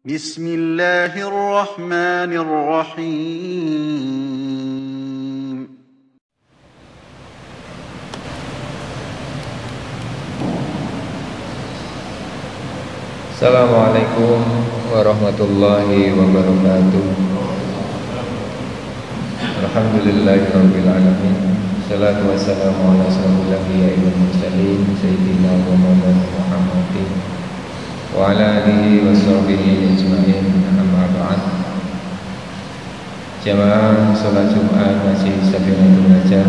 بسم الله الرحمن الرحيم Assalamualaikum warahmatullahi wabarakatuh. Alhamdulillahirabbil alamin. Salatu wassalamu ala asyrofil anbiya'i wal mursalin sayyidina Muhammadin wa ala alihi washabbihi ajmain. Amma ba'd. Jamaah salat Jumat masih Sabinatul Najah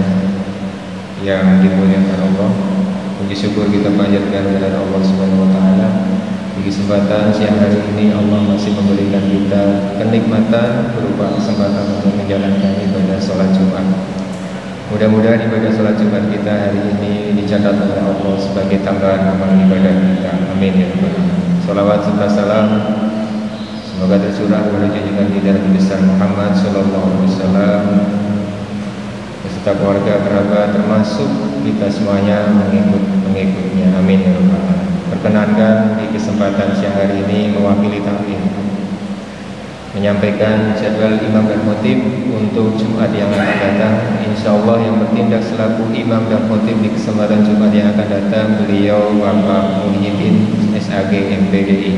yang dimuliakan Allah. Puji syukur kita panjatkan kepada Allah Subhanahu wa taala. Di kesempatan siang hari ini Allah masih memberikan kita kenikmatan berupa kesempatan untuk menjalankan ibadah sholat Jumat. Mudah-mudahan ibadah sholat Jumat kita hari ini dicatat oleh Allah sebagai tambahan amal ibadah kita. Amin ya rabbal alamin. Shalawat serta salam semoga tercurah kepada junjungan kita Nabi besar Muhammad sallallahu alaihi wasallam beserta keluarga kerabat termasuk kita semuanya mengikutnya. Amin ya rabbal alamin. Perkenankan di kesempatan siang hari ini mewakili taklim menyampaikan jadwal imam dan khotib untuk Jumat yang akan datang. Insya Allah yang bertindak selaku imam dan khotib di kesempatan Jumat yang akan datang beliau Bapak Muhyiddin SAG MPDI.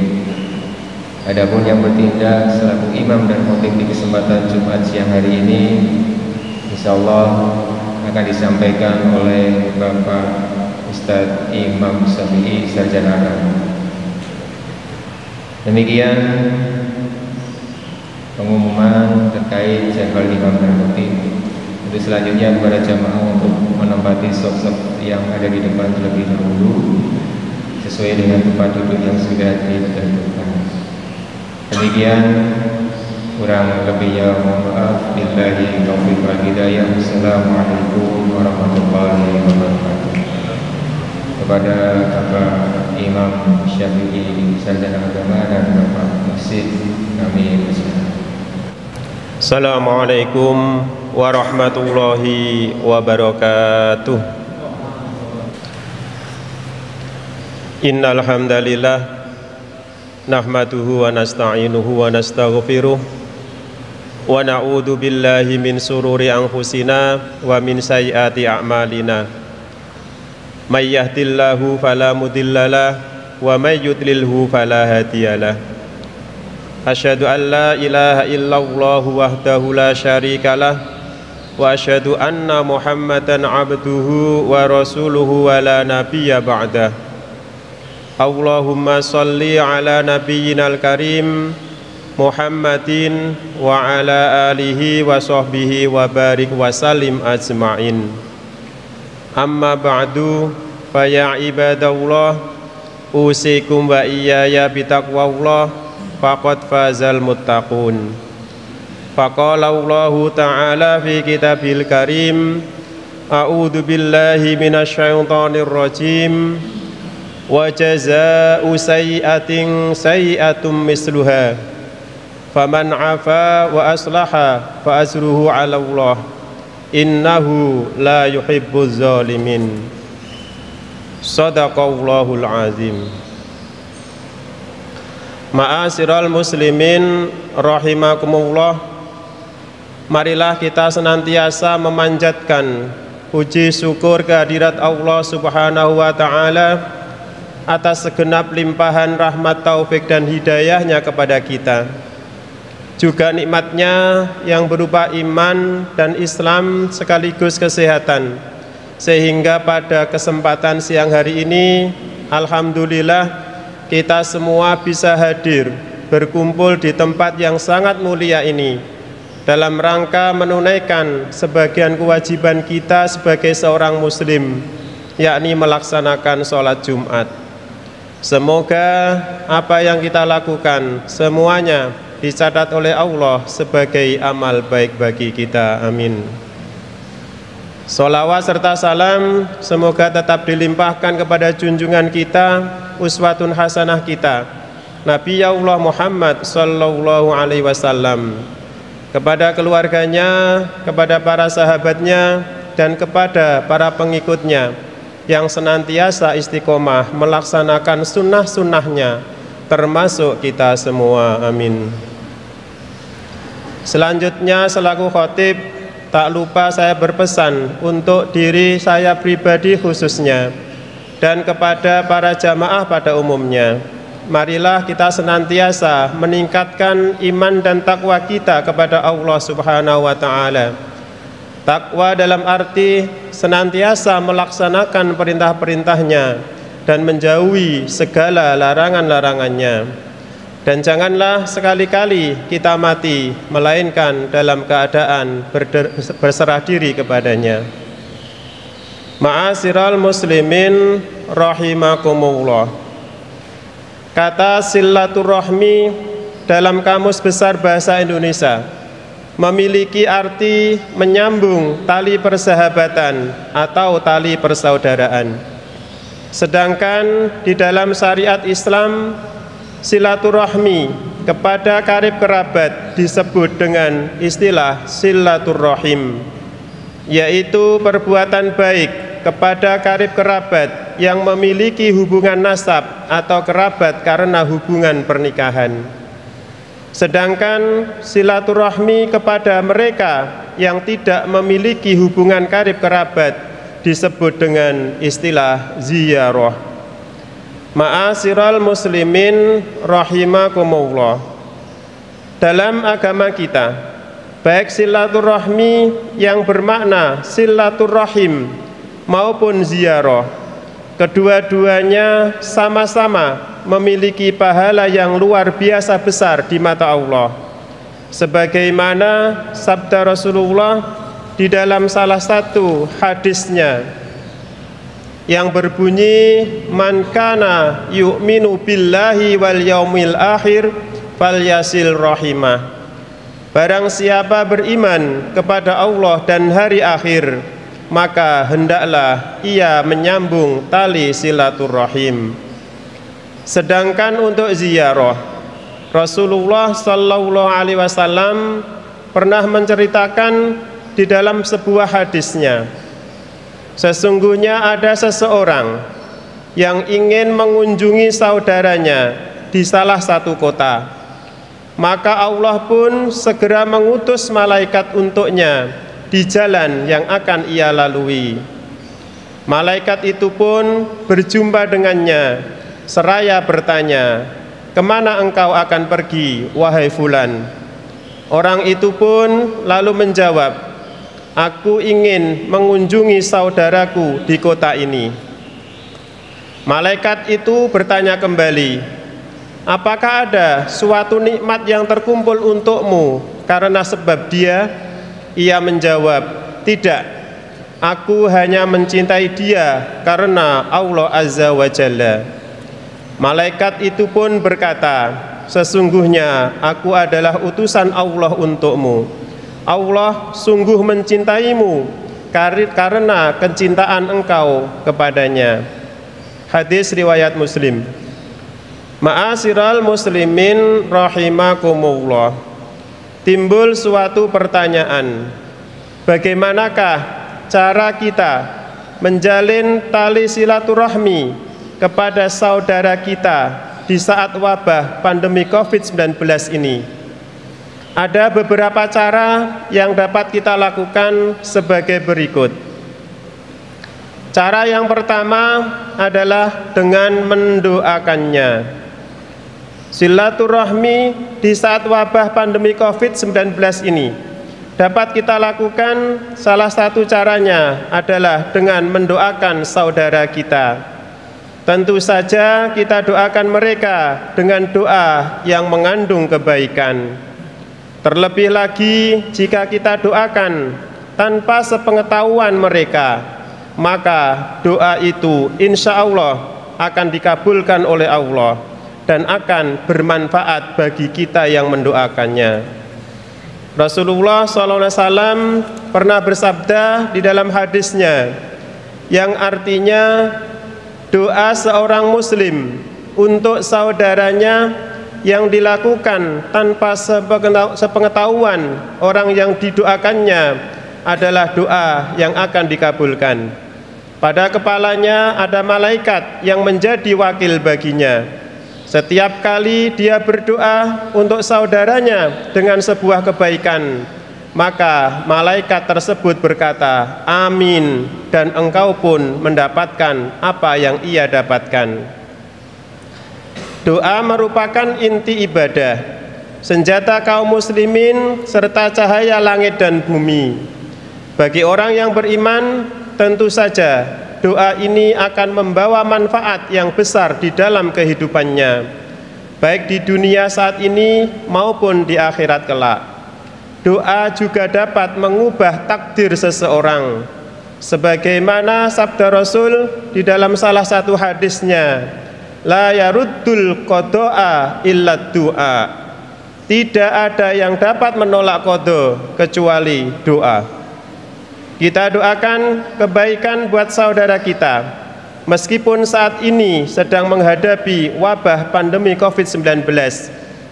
Adapun yang bertindak selaku imam dan khotib di kesempatan Jumat siang hari ini insya Allah akan disampaikan oleh Bapak Ustadz Imam Syafi'i Sarjana Agama. Demikian pengumuman terkait jadwal imam dan khotib. Untuk selanjutnya kepada jamaah untuk menempati sop-sop yang ada di depan terlebih dahulu sesuai dengan tempat duduk yang sudah ditentukan. Demikian kurang lebihnya mohon maaf. Billahi taufiq wal hidayah. Wassalamualaikum warahmatullahi wabarakatuh. Kepada Bapak Imam Syafi'i Sarjana Agama dan Bapak Muhsin kami persilakan. Assalamualaikum warahmatullahi wabarakatuh. Innal hamdalillah nahmaduhu wa nasta'inuhu wa nastaghfiruh wa na'udzu billahi min sururi anfusina wa min sayyiati a'malina. May yahdihillahu fala mudhillalah wa may yudlilhu fala hadiyalah. Asyhadu an la ilaha illallah wahdahu la syarikalah wa asyhadu anna Muhammadan abduhu wa rasuluhu wa la nabiyya ba'dah. Allahumma shalli ala nabiyyinal karim Muhammadin wa ala alihi wa sahbihi wa barik wa salim ajma'in. Amma ba'du fa ya ibadallah usikum wa iyaya bitaqwallah faqad fazal muttaqun. Faqala Allahu ta'ala fi kitabil karim a'udzu billahi minasyaitonir rajim wa jazaa'u sayyi'atin sayyi'atum misluha faman 'afa wa aslaha fa ajruhu 'ala Allah innahu la yuhibbuz zalimin. Shadaqallahul azim. Ma'asyiral muslimin rahimakumullah. Marilah kita senantiasa memanjatkan puji syukur kehadirat Allah Subhanahu wa taala atas segenap limpahan rahmat taufik dan hidayahnya kepada kita. Juga nikmatnya yang berupa iman dan Islam sekaligus kesehatan, sehingga pada kesempatan siang hari ini alhamdulillah kita semua bisa hadir berkumpul di tempat yang sangat mulia ini dalam rangka menunaikan sebagian kewajiban kita sebagai seorang muslim, yakni melaksanakan sholat Jumat. Semoga apa yang kita lakukan semuanya dicatat oleh Allah sebagai amal baik bagi kita. Amin. Sholawat serta salam semoga tetap dilimpahkan kepada junjungan kita, uswatun hasanah kita, Nabi Allah Muhammad sallallahu alaihi wasallam, kepada keluarganya, kepada para sahabatnya, dan kepada para pengikutnya yang senantiasa istiqomah melaksanakan sunnah-sunnahnya termasuk kita semua. Amin. Selanjutnya selaku khotib, tak lupa saya berpesan untuk diri saya pribadi khususnya dan kepada para jamaah pada umumnya. Marilah kita senantiasa meningkatkan iman dan takwa kita kepada Allah Subhanahu wa Ta'ala. Takwa dalam arti senantiasa melaksanakan perintah-perintahnya dan menjauhi segala larangan-larangannya. Dan janganlah sekali-kali kita mati melainkan dalam keadaan berserah diri kepadanya. Ma'asyiral muslimin rahimakumullah. Kata silaturahmi dalam Kamus Besar Bahasa Indonesia memiliki arti menyambung tali persahabatan atau tali persaudaraan. Sedangkan di dalam syariat Islam, silaturahmi kepada karib kerabat disebut dengan istilah silaturrahim, yaitu perbuatan baik kepada karib kerabat yang memiliki hubungan nasab atau kerabat karena hubungan pernikahan. Sedangkan silaturahmi kepada mereka yang tidak memiliki hubungan karib kerabat disebut dengan istilah ziyarah. Ma'asyiral muslimin rahimakumullah. Dalam agama kita, baik silaturahmi yang bermakna silaturrahim maupun ziarah, kedua-duanya sama-sama memiliki pahala yang luar biasa besar di mata Allah. Sebagaimana sabda Rasulullah di dalam salah satu hadisnya yang berbunyi, man kana yu'minu billahi wal yaumil akhir falyasil rahimah. Barang siapa beriman kepada Allah dan hari akhir, maka hendaklah ia menyambung tali silaturrahim. Sedangkan untuk ziarah, Rasulullah sallallahu alaihi wasallam pernah menceritakan di dalam sebuah hadisnya, sesungguhnya ada seseorang yang ingin mengunjungi saudaranya di salah satu kota, maka Allah pun segera mengutus malaikat untuknya di jalan yang akan ia lalui. Malaikat itu pun berjumpa dengannya seraya bertanya, kemana engkau akan pergi, wahai fulan? Orang itu pun lalu menjawab, aku ingin mengunjungi saudaraku di kota ini. Malaikat itu bertanya kembali, apakah ada suatu nikmat yang terkumpul untukmu karena sebab dia? Ia menjawab, tidak, aku hanya mencintai dia karena Allah Azza wa Jalla. Malaikat itu pun berkata, sesungguhnya aku adalah utusan Allah untukmu. Allah sungguh mencintaimu karena kecintaan engkau kepadanya. Hadis riwayat Muslim. Ma'asyiral muslimin rahimakumullah. Timbul suatu pertanyaan, bagaimanakah cara kita menjalin tali silaturahmi kepada saudara kita di saat wabah pandemi COVID-19 ini? Ada beberapa cara yang dapat kita lakukan sebagai berikut. Cara yang pertama adalah dengan mendoakannya. Silaturahmi di saat wabah pandemi COVID-19 ini dapat kita lakukan, salah satu caranya adalah dengan mendoakan saudara kita. Tentu saja kita doakan mereka dengan doa yang mengandung kebaikan. Terlebih lagi jika kita doakan tanpa sepengetahuan mereka, maka doa itu insya Allah akan dikabulkan oleh Allah dan akan bermanfaat bagi kita yang mendoakannya. Rasulullah SAW pernah bersabda di dalam hadisnya yang artinya, doa seorang muslim untuk saudaranya yang dilakukan tanpa sepengetahuan orang yang didoakannya adalah doa yang akan dikabulkan. Pada kepalanya ada malaikat yang menjadi wakil baginya. Setiap kali dia berdoa untuk saudaranya dengan sebuah kebaikan, maka malaikat tersebut berkata, amin, dan engkau pun mendapatkan apa yang ia dapatkan. Doa merupakan inti ibadah, senjata kaum muslimin, serta cahaya langit dan bumi. Bagi orang yang beriman, tentu saja doa ini akan membawa manfaat yang besar di dalam kehidupannya, baik di dunia saat ini maupun di akhirat kelak. Doa juga dapat mengubah takdir seseorang, sebagaimana sabda Rasul di dalam salah satu hadisnya, la yaruddul qada'a illa du'a. Tidak ada yang dapat menolak qada kecuali doa. Kita doakan kebaikan buat saudara kita, meskipun saat ini sedang menghadapi wabah pandemi COVID-19.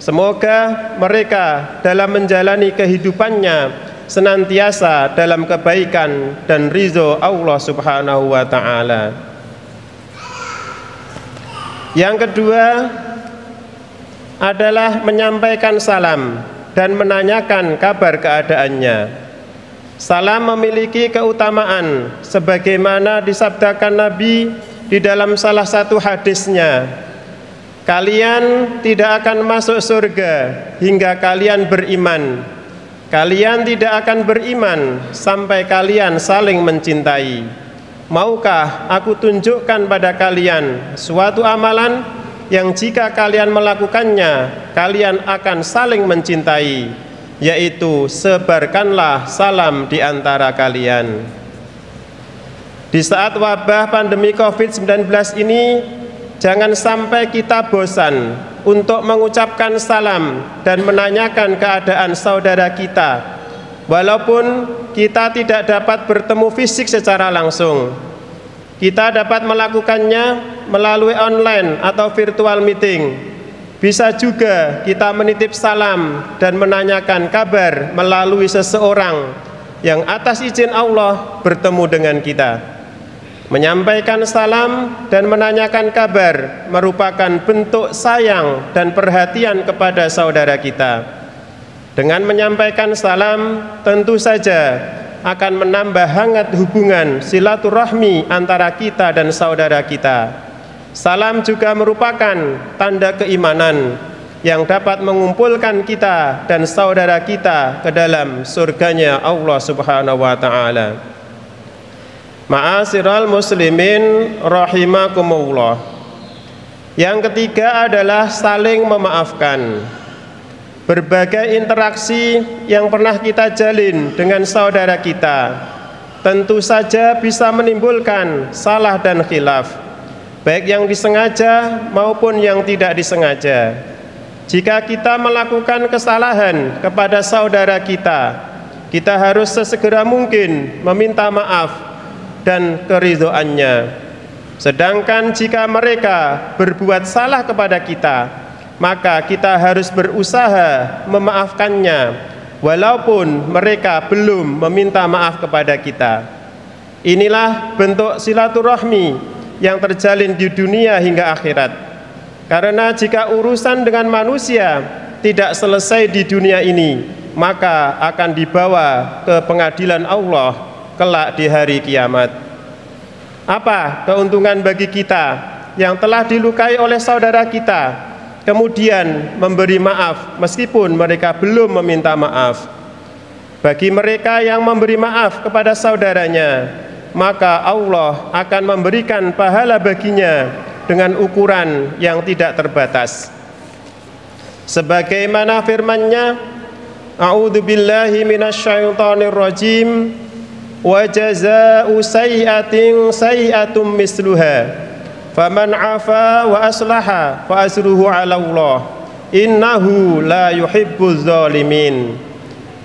Semoga mereka dalam menjalani kehidupannya senantiasa dalam kebaikan dan ridho Allah Subhanahu wa ta'ala. Yang kedua adalah menyampaikan salam dan menanyakan kabar keadaannya. Salam memiliki keutamaan sebagaimana disabdakan Nabi di dalam salah satu hadisnya, kalian tidak akan masuk surga hingga kalian beriman. Kalian tidak akan beriman sampai kalian saling mencintai. Maukah aku tunjukkan pada kalian suatu amalan yang jika kalian melakukannya, kalian akan saling mencintai, yaitu sebarkanlah salam di antara kalian. Di saat wabah pandemi COVID-19 ini, jangan sampai kita bosan untuk mengucapkan salam dan menanyakan keadaan saudara kita, walaupun kita tidak dapat bertemu fisik secara langsung. Kita dapat melakukannya melalui online atau virtual meeting. Bisa juga kita menitip salam dan menanyakan kabar melalui seseorang yang atas izin Allah bertemu dengan kita. Menyampaikan salam dan menanyakan kabar merupakan bentuk sayang dan perhatian kepada saudara kita. Dengan menyampaikan salam, tentu saja akan menambah hangat hubungan silaturahmi antara kita dan saudara kita. Salam juga merupakan tanda keimanan yang dapat mengumpulkan kita dan saudara kita ke dalam surganya Allah Subhanahu wa ta'ala. Ma'asyiral muslimin rahimakumullah. Yang ketiga adalah saling memaafkan. Berbagai interaksi yang pernah kita jalin dengan saudara kita tentu saja bisa menimbulkan salah dan khilaf, baik yang disengaja maupun yang tidak disengaja. Jika kita melakukan kesalahan kepada saudara kita, kita harus sesegera mungkin meminta maaf dan keridhoannya. Sedangkan jika mereka berbuat salah kepada kita, maka kita harus berusaha memaafkannya, walaupun mereka belum meminta maaf kepada kita. Inilah bentuk silaturahmi yang terjalin di dunia hingga akhirat. Karena jika urusan dengan manusia tidak selesai di dunia ini, maka akan dibawa ke pengadilan Allah kelak di hari kiamat. Apa keuntungan bagi kita yang telah dilukai oleh saudara kita, kemudian memberi maaf meskipun mereka belum meminta maaf? Bagi mereka yang memberi maaf kepada saudaranya, maka Allah akan memberikan pahala baginya dengan ukuran yang tidak terbatas. Sebagaimana firman-Nya, A'udzu billahi minasyaitonir rajim, wa jazaa'u sayyi'atin sayyi'atum misluha, faman 'afa wa aslaha fa asruhu 'ala Allah, innahu la yuhibbuz zalimin.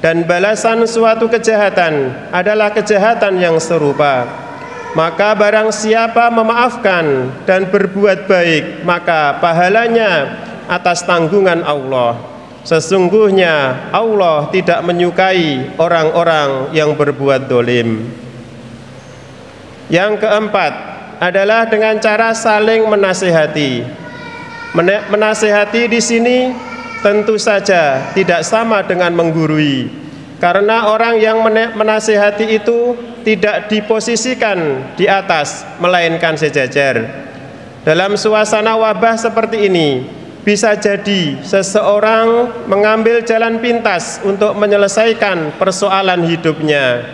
Dan balasan suatu kejahatan adalah kejahatan yang serupa. Maka barang siapa memaafkan dan berbuat baik, maka pahalanya atas tanggungan Allah. Sesungguhnya Allah tidak menyukai orang-orang yang berbuat dolim. Yang keempat adalah dengan cara saling menasihati. Menasehati di sini tentu saja tidak sama dengan menggurui, karena orang yang menasehati itu tidak diposisikan di atas, melainkan sejajar. Dalam suasana wabah seperti ini, bisa jadi seseorang mengambil jalan pintas untuk menyelesaikan persoalan hidupnya,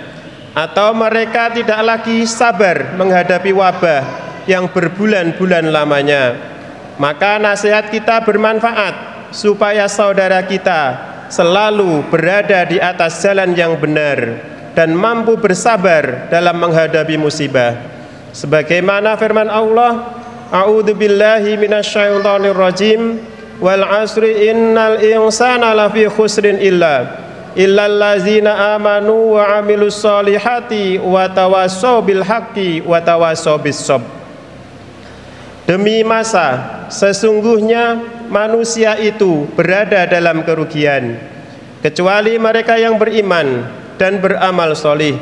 atau mereka tidak lagi sabar menghadapi wabah yang berbulan-bulan lamanya. Maka nasihat kita bermanfaat supaya saudara kita selalu berada di atas jalan yang benar dan mampu bersabar dalam menghadapi musibah. Sebagaimana firman Allah, A'udzu billahi minasyaitonir rajim, wal 'asri innal insana lafi khusrin illal ladzina amanu wa 'amilus solihati wa tawassaw bil haqqi wa tawassaw bis sabr. Demi masa, sesungguhnya manusia itu berada dalam kerugian, kecuali mereka yang beriman dan beramal solih,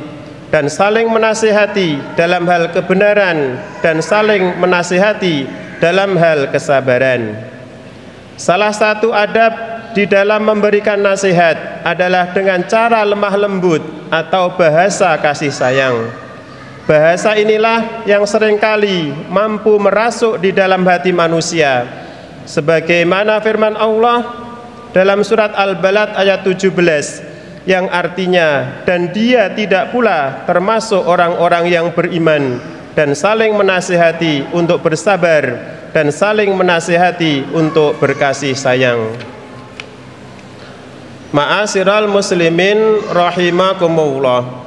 dan saling menasihati dalam hal kebenaran, dan saling menasihati dalam hal kesabaran. Salah satu adab di dalam memberikan nasihat adalah dengan cara lemah lembut atau bahasa kasih sayang. Bahasa inilah yang seringkali mampu merasuk di dalam hati manusia, sebagaimana firman Allah dalam surat Al-Balad ayat 17 yang artinya, dan dia tidak pula termasuk orang-orang yang beriman dan saling menasihati untuk bersabar dan saling menasihati untuk berkasih sayang. Ma'asyiral muslimin rahimakumullah.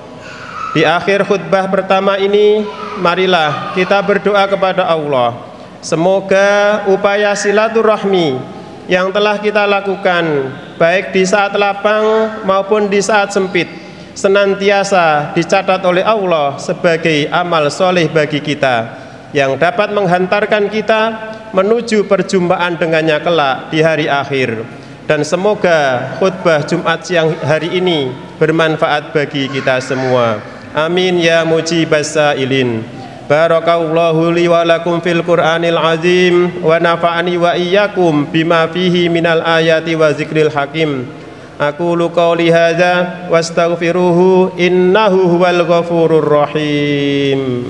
Di akhir khutbah pertama ini, marilah kita berdoa kepada Allah. Semoga upaya silaturahmi yang telah kita lakukan, baik di saat lapang maupun di saat sempit, senantiasa dicatat oleh Allah sebagai amal soleh bagi kita, yang dapat menghantarkan kita menuju perjumpaan dengannya kelak di hari akhir. Dan semoga khutbah Jumat siang hari ini bermanfaat bagi kita semua. Amin ya mujibas sa'ilin. Barakallahu li wa lakum fil Qur'anil azim wa nafa'ani wa iyyakum bima fihi minal ayati wa zikril hakim. Aqulu qawli hadza wastaghfiruhu innahu huwal ghafurur rahim.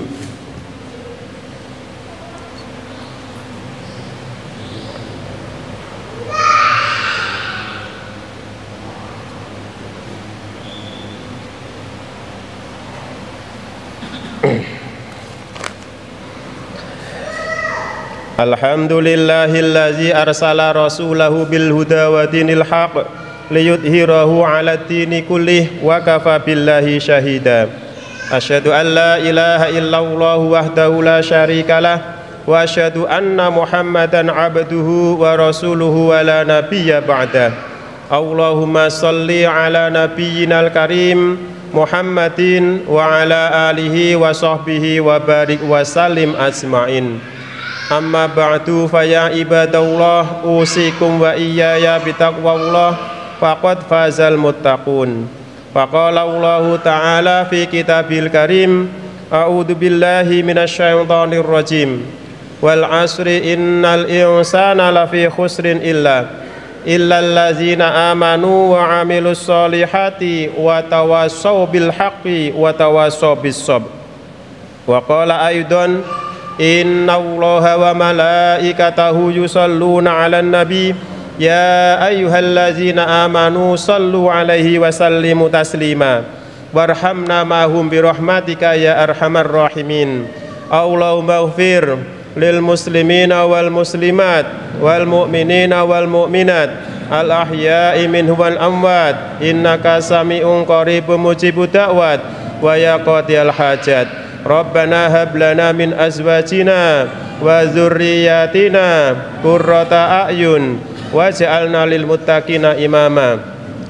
Alhamdulillahillazi arsala rasulahu bil huda wa dinil haq liyudhhirahu 'ala dini kullih wa kafa billahi syahida. Asyhadu an la ilaha illallah wahdahu la syarikalah wa asyhadu anna Muhammadan 'abduhu wa rasuluhu wa la nabiyya ba'dah. Allahumma shalli 'ala nabiyyinal karim Muhammadin wa 'ala alihi wa sahbihi wa barik wa sallim ajmain. Amma ba'du fa ya ibadallah usikum wa iyaya bitaqwallah faqad fazal muttaqun. Faqala Allah ta'ala fi kitabil karim, a'udzu billahi minasyaitonir rajim, wal 'asri innal insana lafi khusrin illal ladzina amanu wa 'amilus solihati wa tawassaw bil haqqi wa tawassaw bis sabr. Wa qala aidan, innallaha wa malaikatahu yusalluna 'alan nabi ya ayyuhallazina amanu sallu 'alaihi wa sallimu taslima warhamna mahum birahmatika ya arhamar rahimin. Allahumma ighfir lil muslimina wal muslimat wal mu'minina wal mu'minat al ahya'i minhum wal amwat innaka sami'un qaribun mujibud da'wat wa ya qadiyal hajat. Rabbana hab lana min azwajina wa dzurriyyatina qurrata a'yun waj'alna lil muttaqina imama.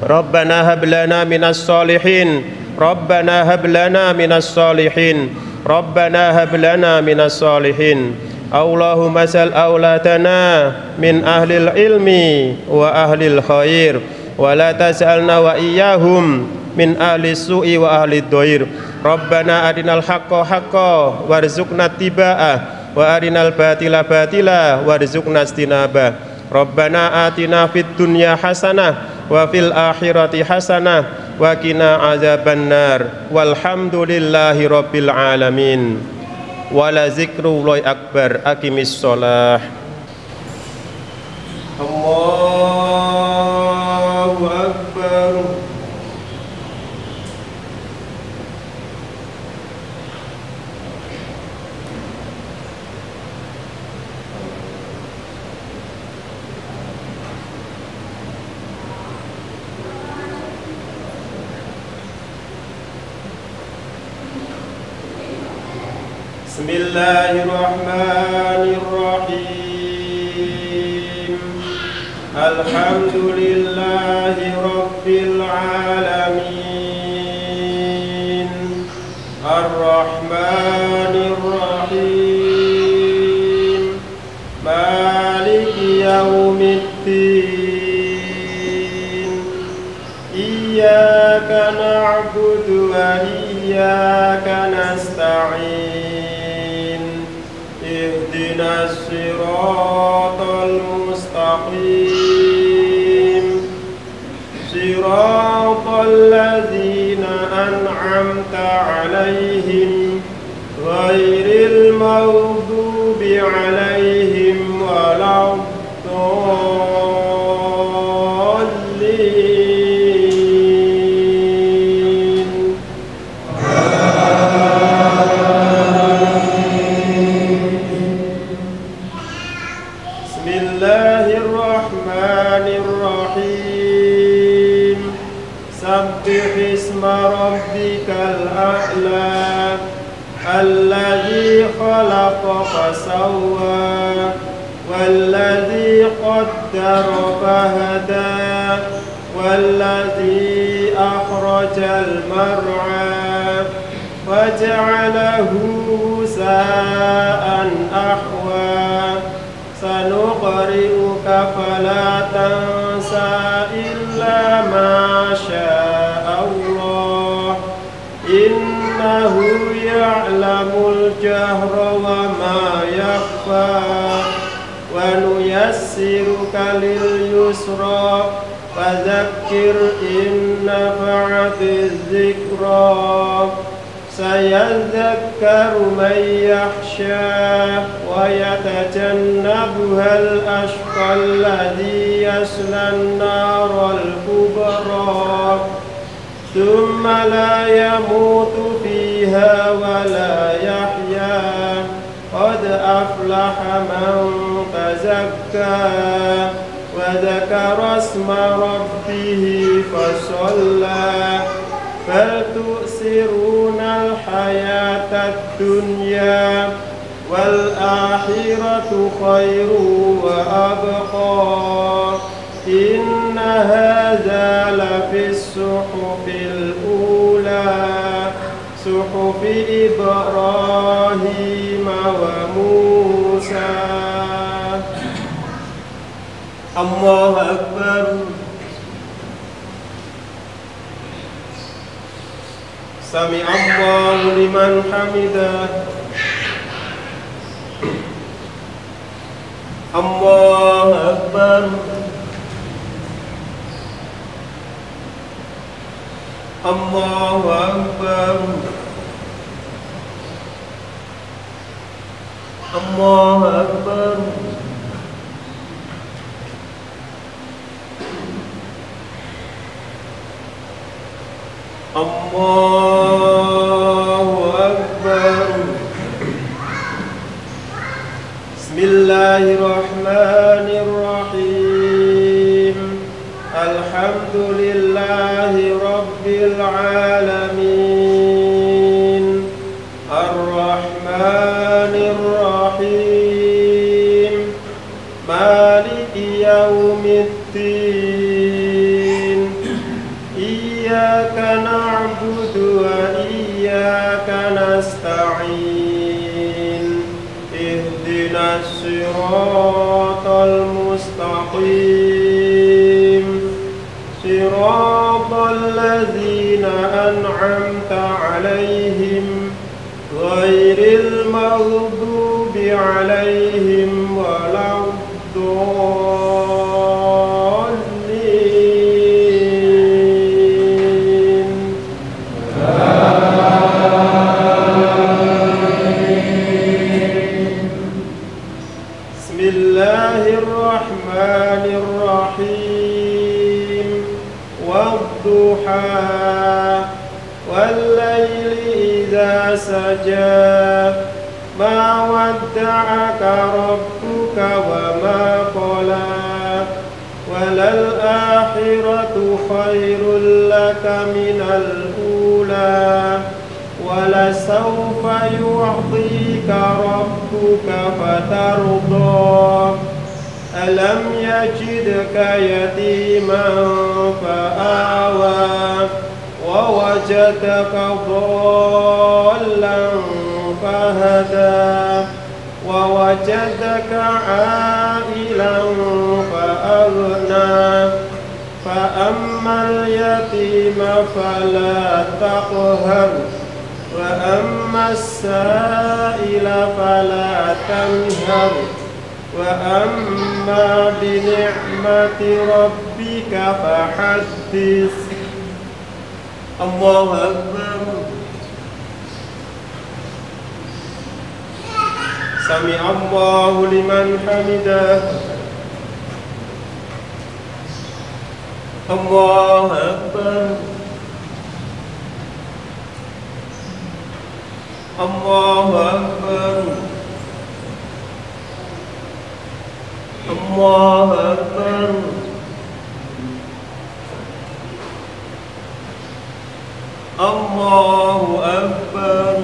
Rabbana hab lana minas solihin. Rabbana hab lana minas solihin. Rabbana hab lana minas solihin. Allahumma sal auladana min ahlil ilmi wa ahlil khair wa la tas'alna wa iyyahum min ahli su'i wa ahli dhair. Rabbana arinal haqqa haqqa warzuqna tiba'ah wa arinal batila batila warzuqna istinabah. Rabbana atina fid dunya hasanah wa fil akhirati hasanah wa qina azabannar. Walhamdulillahi rabbil alamin. Wala zikrullahi akbar. Aqimis shalah. Allahu akbar. Bismillahirrahmanirrahim. Alhamdulillahi rabbil alamin. Ar-Rahmanir-Rahim. Maliki yaumiddin. Iyyaka na'budu wa iyyaka nasta'in. Ihdinas siratal mustaqim. Siratal ladzina an'amta 'alaihim ghairil maghdubi 'alaihim waladdallin. Bismillahirrahmanirrahim. Sabbih isma rabbikal a'la. Alladzi khalaqa fasawwa walladzi qaddara fahada walladzi akhrajal mar'a faj'alahu sa'an ahwa. Sanuqri'uka fala tansa illa ma syaa Allah. Innahu ya'lamul jahra wa ma yakhfa. Wa nuyassiruka lil yusra fadzakkir in nafa'atiz dzikra. Sayadzakkaru man yakhsha wa yatajannabuhal ashqal ladzi yaslan naral kubra. Thumma la yamutu fiha wa la yahya. Qad aflaha man tazakka wa dzakara isma rabbih fasalla. Bal tu'sirunal hayatad dunya wal akhiratu khairu wa abqa. Inna hadza lafis suhufil ula suhufi Ibrahim wa Musa. Allahu akbar. Sami Allahu liman hamidah. Allahu akbar. Allahu akbar. Allahu akbar. Allahu akbar. Bismillahirrahmanirrahim. Alhamdulillahi rabbil alamin. Ar-Rahmanir-Rahim. Maliki yaumiddin. Iyyaka na'budu wa iyyaka nasta'in. Ihdinas siratal mustaqim. Siratal ladzina an'amta 'alaihim ghairil maghdubi عليهم ولا الضالين. بسم الله الرحمن الرحيم والضحى والليل إذا سجى ما ودعك ربك وما قلى وللآخرة خير لك من الأولى ولسوف يعطيك ربك فترضى ألم يجدك يتيما فآوى ووجدك ضالا فهدى ووجدك عائلا فأغنى فأما اليتيم فلا تقهر وأما السائل فلا تنهر وأما بنعمة ربك فحدث. الله أكبر. سمع الله لمن حمده. الله أكبر. الله أكبر. الله أكبر. الله أكبر.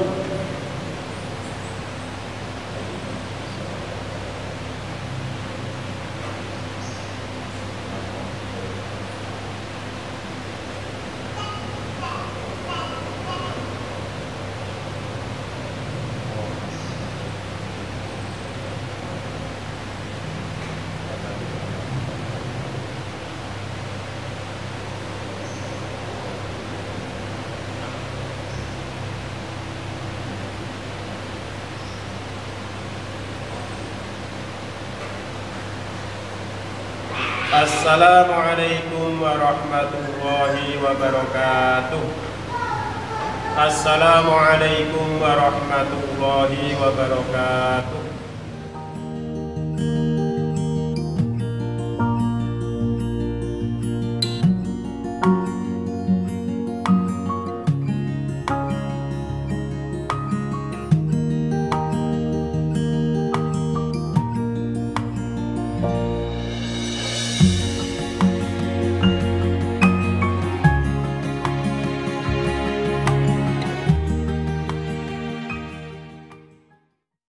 Assalamualaikum warahmatullahi wabarakatuh. Assalamualaikum warahmatullahi wabarakatuh.